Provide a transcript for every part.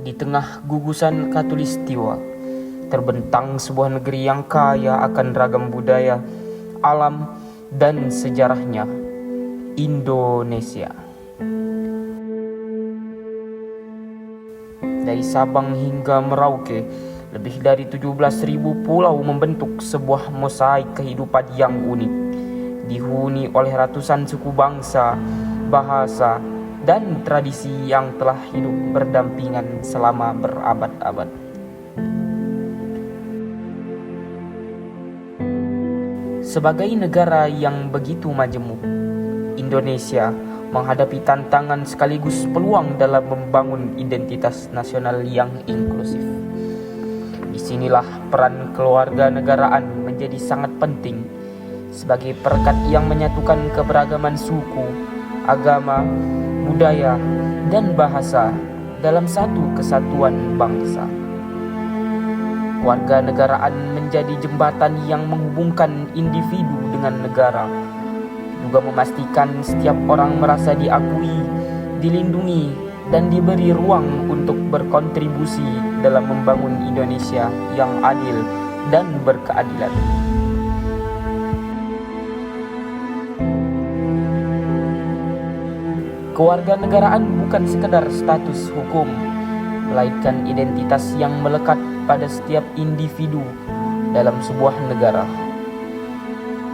Di tengah gugusan Katulistiwa, terbentang sebuah negeri yang kaya akan ragam budaya, alam, dan sejarahnya, Indonesia. Dari Sabang hingga Merauke, lebih dari 17.000 pulau membentuk sebuah mosaik kehidupan yang unik, dihuni oleh ratusan suku bangsa, bahasa, dan tradisi yang telah hidup berdampingan selama berabad-abad. Sebagai negara yang begitu majemuk, Indonesia menghadapi tantangan sekaligus peluang dalam membangun identitas nasional yang inklusif. Disinilah peran kewarganegaraan menjadi sangat penting sebagai perekat yang menyatukan keberagaman suku, agama, budaya, dan bahasa dalam satu kesatuan bangsa. Kewarganegaraan menjadi jembatan yang menghubungkan individu dengan negara, juga memastikan setiap orang merasa diakui, dilindungi, dan diberi ruang untuk berkontribusi dalam membangun Indonesia yang adil dan berkeadilan. Kewarganegaraan bukan sekedar status hukum, melainkan identitas yang melekat pada setiap individu dalam sebuah negara.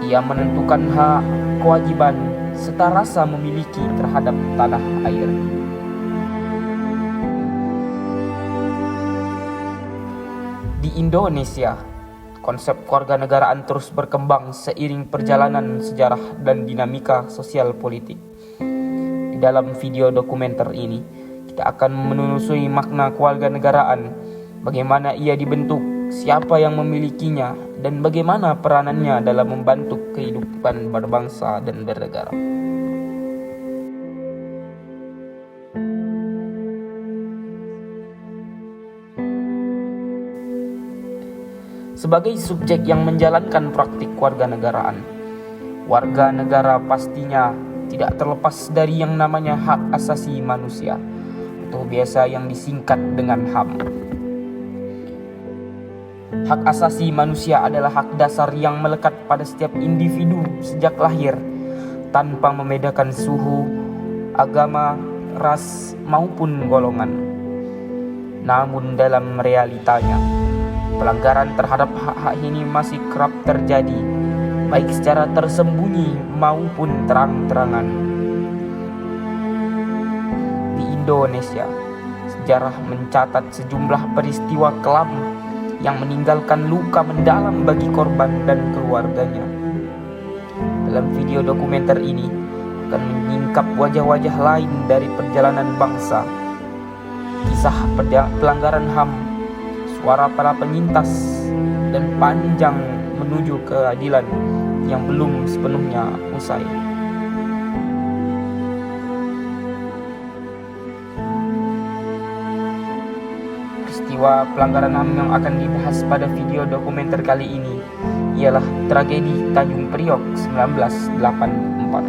Ia menentukan hak, kewajiban, serta rasa memiliki terhadap tanah air. Di Indonesia, konsep kewarganegaraan terus berkembang seiring perjalanan sejarah dan dinamika sosial politik. Dalam video dokumenter ini, kita akan menelusuri makna kewarganegaraan, bagaimana ia dibentuk, siapa yang memilikinya, dan bagaimana peranannya dalam membantu kehidupan berbangsa dan bernegara. Sebagai subjek yang menjalankan praktik kewarganegaraan, warga negara pastinya tidak terlepas dari yang namanya hak asasi manusia, atau biasa yang disingkat dengan HAM. Hak asasi manusia adalah hak dasar yang melekat pada setiap individu sejak lahir, tanpa membedakan suhu, agama, ras, maupun golongan. Namun dalam realitanya, pelanggaran terhadap hak-hak ini masih kerap terjadi, baik secara tersembunyi maupun terang-terangan. Di Indonesia, sejarah mencatat sejumlah peristiwa kelam yang meninggalkan luka mendalam bagi korban dan keluarganya. Dalam video dokumenter ini akan menyingkap wajah-wajah lain dari perjalanan bangsa, kisah pelanggaran HAM, suara para penyintas, dan panjang menuju keadilan yang belum sepenuhnya usai. Peristiwa pelanggaran HAM yang akan dibahas pada video dokumenter kali ini ialah tragedi Tanjung Priok 1984.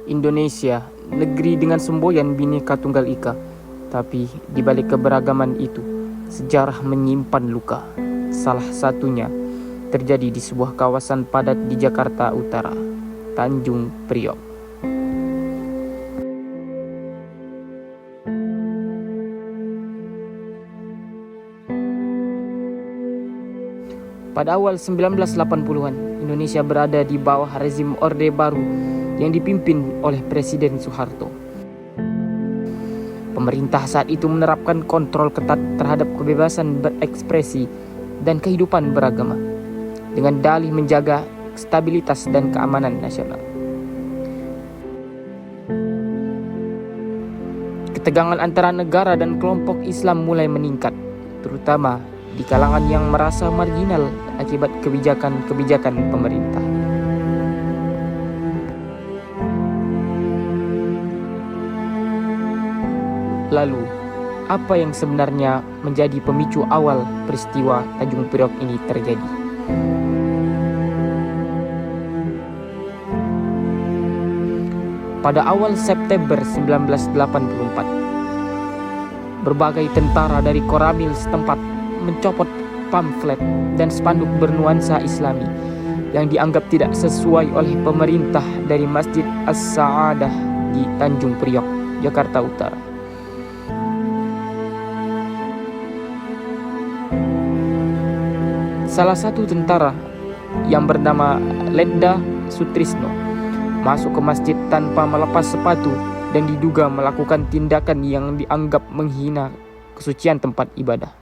Indonesia, negeri dengan semboyan Bhinneka Tunggal Ika, tapi di balik keberagaman itu, sejarah menyimpan luka. Salah satunya terjadi di sebuah kawasan padat di Jakarta Utara, Tanjung Priok. Pada awal 1980-an, Indonesia berada di bawah rezim Orde Baru yang dipimpin oleh Presiden Soeharto. Pemerintah saat itu menerapkan kontrol ketat terhadap kebebasan berekspresi dan kehidupan beragama, dengan dalih menjaga stabilitas dan keamanan nasional. Ketegangan antara negara dan kelompok Islam mulai meningkat, terutama di kalangan yang merasa marginal akibat kebijakan-kebijakan pemerintah. Lalu, apa yang sebenarnya menjadi pemicu awal peristiwa Tanjung Priok ini terjadi? Pada awal September 1984, berbagai tentara dari Koramil setempat mencopot pamflet dan spanduk bernuansa Islami yang dianggap tidak sesuai oleh pemerintah dari Masjid As-Sa'adah di Tanjung Priok, Jakarta Utara. Salah satu tentara yang bernama Letda Sutrisno masuk ke masjid tanpa melepas sepatu dan diduga melakukan tindakan yang dianggap menghina kesucian tempat ibadah.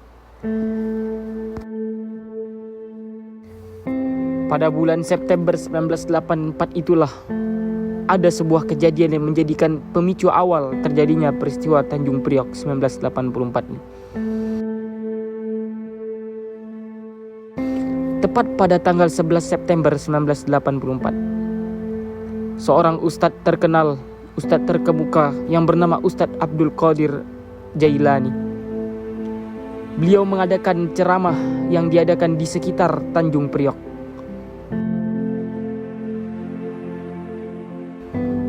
Pada bulan September 1984 itulah ada sebuah kejadian yang menjadikan pemicu awal terjadinya peristiwa Tanjung Priok 1984 ini. Tepat pada tanggal 11 September 1984, seorang ustadz terkenal, ustadz terkemuka yang bernama Ustadz Abdul Qadir Jailani. Beliau mengadakan ceramah yang diadakan di sekitar Tanjung Priok.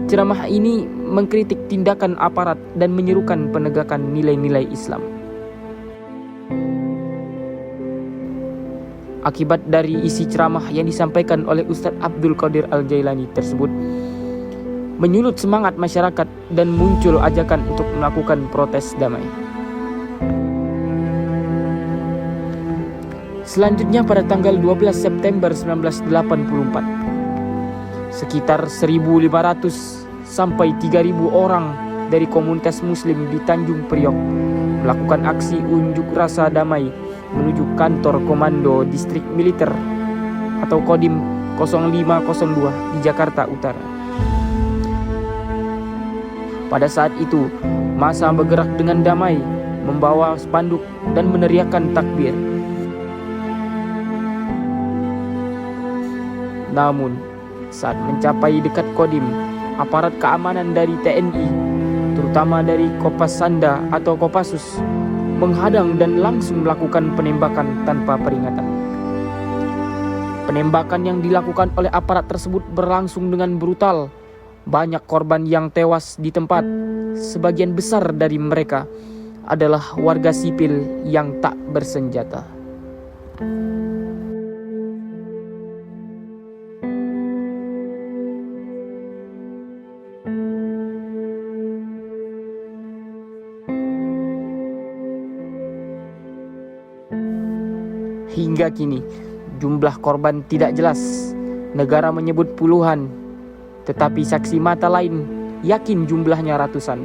Ceramah ini mengkritik tindakan aparat dan menyerukan penegakan nilai-nilai Islam. Akibat dari isi ceramah yang disampaikan oleh Ustadz Abdul Qadir Al-Jailani tersebut, menyulut semangat masyarakat dan muncul ajakan untuk melakukan protes damai. Selanjutnya pada tanggal 12 September 1984, sekitar 1.500 sampai 3.000 orang dari komunitas muslim di Tanjung Priok melakukan aksi unjuk rasa damai menuju kantor Komando Distrik Militer atau Kodim 0502 di Jakarta Utara. Pada saat itu, massa bergerak dengan damai, membawa spanduk dan meneriakkan takbir. Namun, saat mencapai dekat Kodim, aparat keamanan dari TNI, terutama dari Kopasanda atau Kopassus, menghadang dan langsung melakukan penembakan tanpa peringatan. Penembakan yang dilakukan oleh aparat tersebut berlangsung dengan brutal. Banyak korban yang tewas di tempat. Sebagian besar dari mereka adalah warga sipil yang tak bersenjata. Hingga kini, jumlah korban tidak jelas. Negara menyebut puluhan, tetapi saksi mata lain yakin jumlahnya ratusan.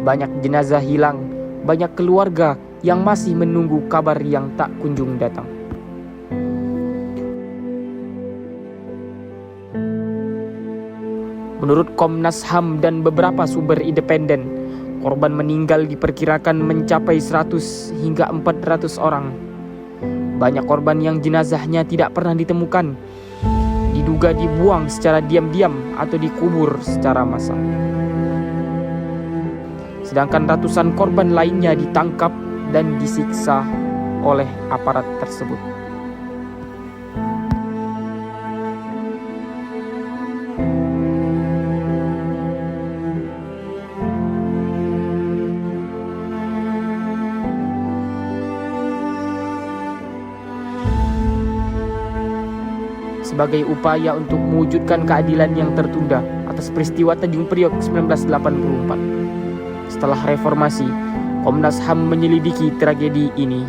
Banyak jenazah hilang, banyak keluarga yang masih menunggu kabar yang tak kunjung datang. Menurut Komnas HAM dan beberapa sumber independen, korban meninggal diperkirakan mencapai 100 hingga 400 orang. Banyak korban yang jenazahnya tidak pernah ditemukan, diduga dibuang secara diam-diam atau dikubur secara massal. Sedangkan ratusan korban lainnya ditangkap dan disiksa oleh aparat tersebut. Sebagai upaya untuk mewujudkan keadilan yang tertunda atas peristiwa Tanjung Priok 1984. Setelah reformasi, Komnas HAM menyelidiki tragedi ini.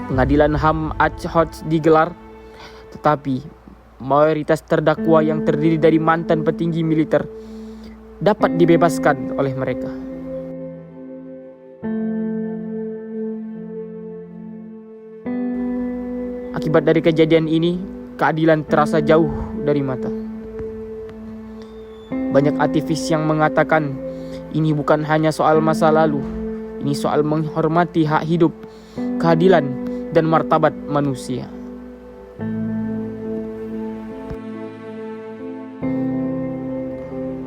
Pengadilan HAM Aceh digelar, tetapi mayoritas terdakwa yang terdiri dari mantan petinggi militer dapat dibebaskan oleh mereka. Akibat dari kejadian ini, keadilan terasa jauh dari mata. Banyak aktivis yang mengatakan ini bukan hanya soal masa lalu, ini soal menghormati hak hidup, keadilan, dan martabat manusia.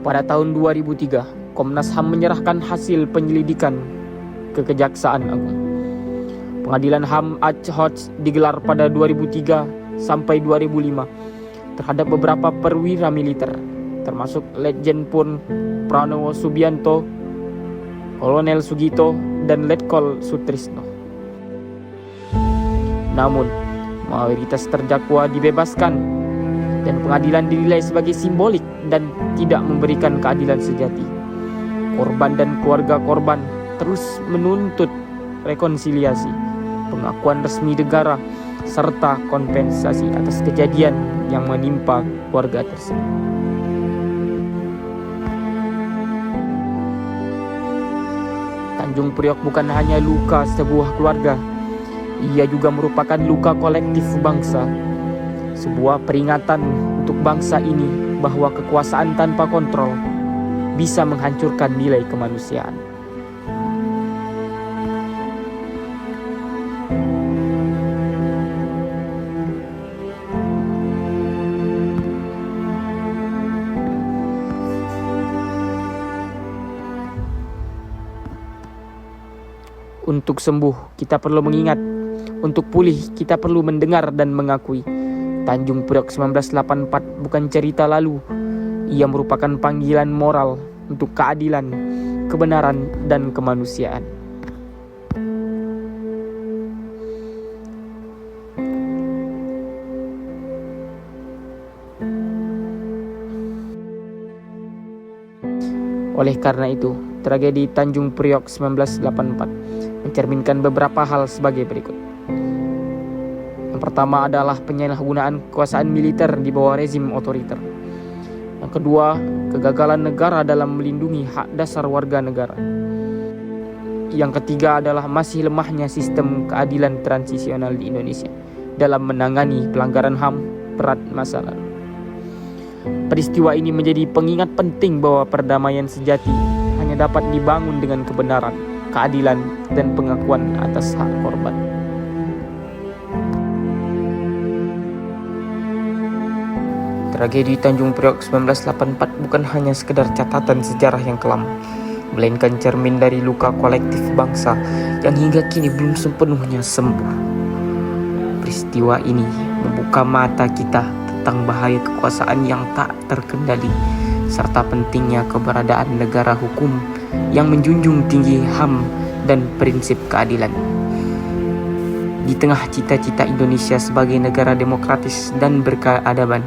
Pada tahun 2003, Komnas HAM menyerahkan hasil penyelidikan ke Kejaksaan Agung. Pengadilan HAM Aceh digelar pada 2003 sampai 2005 terhadap beberapa perwira militer, termasuk Letjen Purn Pranowo Subianto, Kolonel Sugito, dan Letkol Sutrisno. Namun, mayoritas terdakwa dibebaskan dan pengadilan dinilai sebagai simbolik dan tidak memberikan keadilan sejati. Korban dan keluarga korban terus menuntut rekonsiliasi, pengakuan resmi negara, serta kompensasi atas kejadian yang menimpa keluarga tersebut. Tanjung Priok bukan hanya luka sebuah keluarga, ia juga merupakan luka kolektif bangsa. Sebuah peringatan untuk bangsa ini bahwa kekuasaan tanpa kontrol bisa menghancurkan nilai kemanusiaan. Untuk sembuh, kita perlu mengingat. Untuk pulih, kita perlu mendengar dan mengakui. Tanjung Priok 1984 bukan cerita lalu. Ia merupakan panggilan moral untuk keadilan, kebenaran, dan kemanusiaan. Oleh karena itu, tragedi Tanjung Priok 1984 mencerminkan beberapa hal sebagai berikut. Yang pertama adalah penyalahgunaan kekuasaan militer di bawah rezim otoriter. Yang kedua, kegagalan negara dalam melindungi hak dasar warga negara. Yang ketiga adalah masih lemahnya sistem keadilan transisional di Indonesia dalam menangani pelanggaran HAM berat masa lalu. Peristiwa ini menjadi pengingat penting bahwa perdamaian sejati hanya dapat dibangun dengan kebenaran, keadilan, dan pengakuan atas hak korban. Tragedi Tanjung Priok 1984 bukan hanya sekedar catatan sejarah yang kelam, melainkan cermin dari luka kolektif bangsa yang hingga kini belum sepenuhnya sembuh. Peristiwa ini membuka mata kita tentang bahaya kekuasaan yang tak terkendali, serta pentingnya keberadaan negara hukum yang menjunjung tinggi HAM dan prinsip keadilan. Di tengah cita-cita Indonesia sebagai negara demokratis dan berkeadaban,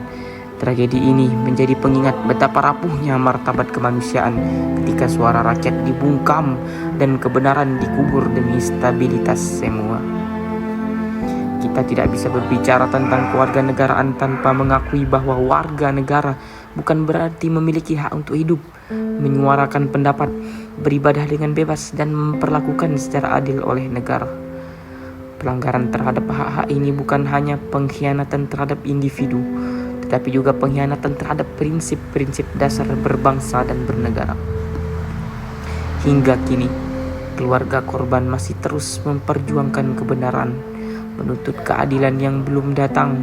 tragedi ini menjadi pengingat betapa rapuhnya martabat kemanusiaan ketika suara rakyat dibungkam dan kebenaran dikubur demi stabilitas semua. Kita tidak bisa berbicara tentang kewarganegaraan tanpa mengakui bahwa warga negara bukan berarti memiliki hak untuk hidup, menyuarakan pendapat, beribadah dengan bebas, dan memperlakukan secara adil oleh negara. Pelanggaran terhadap hak-hak ini bukan hanya pengkhianatan terhadap individu, tetapi juga pengkhianatan terhadap prinsip-prinsip dasar berbangsa dan bernegara. Hingga kini, keluarga korban masih terus memperjuangkan kebenaran, menuntut keadilan yang belum datang,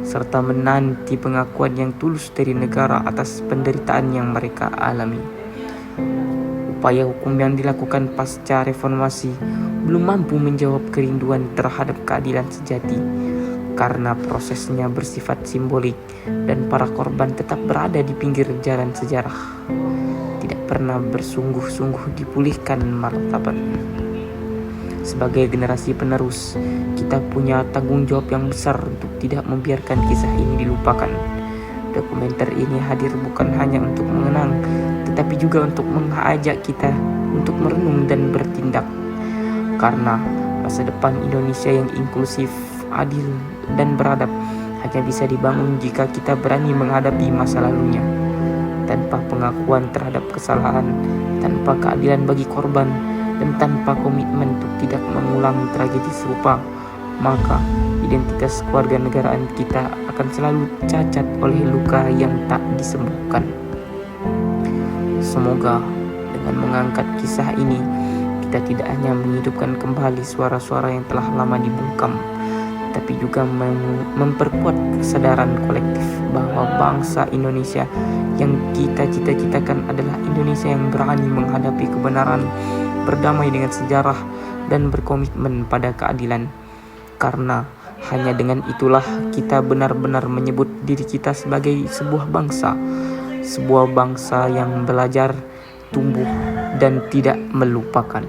serta menanti pengakuan yang tulus dari negara atas penderitaan yang mereka alami. Upaya hukum yang dilakukan pasca reformasi belum mampu menjawab kerinduan terhadap keadilan sejati, karena prosesnya bersifat simbolik dan para korban tetap berada di pinggir jalan sejarah, tidak pernah bersungguh-sungguh dipulihkan martabatnya. Sebagai generasi penerus, kita punya tanggung jawab yang besar untuk tidak membiarkan kisah ini dilupakan. Dokumenter ini hadir bukan hanya untuk mengenang, tetapi juga untuk mengajak kita untuk merenung dan bertindak. Karena masa depan Indonesia yang inklusif, adil, dan beradab hanya bisa dibangun jika kita berani menghadapi masa lalunya. Tanpa pengakuan terhadap kesalahan, tanpa keadilan bagi korban, dan tanpa komitmen untuk tidak mengulang tragedi serupa, maka identitas kewarganegaraan kita akan selalu cacat oleh luka yang tak disembuhkan. Semoga dengan mengangkat kisah ini, kita tidak hanya menghidupkan kembali suara-suara yang telah lama dibungkam, tapi juga memperkuat kesadaran kolektif bahwa bangsa Indonesia Yang kita cita-citakan adalah Indonesia yang berani menghadapi kebenaran, berdamai dengan sejarah, dan berkomitmen pada keadilan. Karena hanya dengan itulah kita benar-benar menyebut diri kita sebagai sebuah bangsa yang belajar, tumbuh, dan tidak melupakan.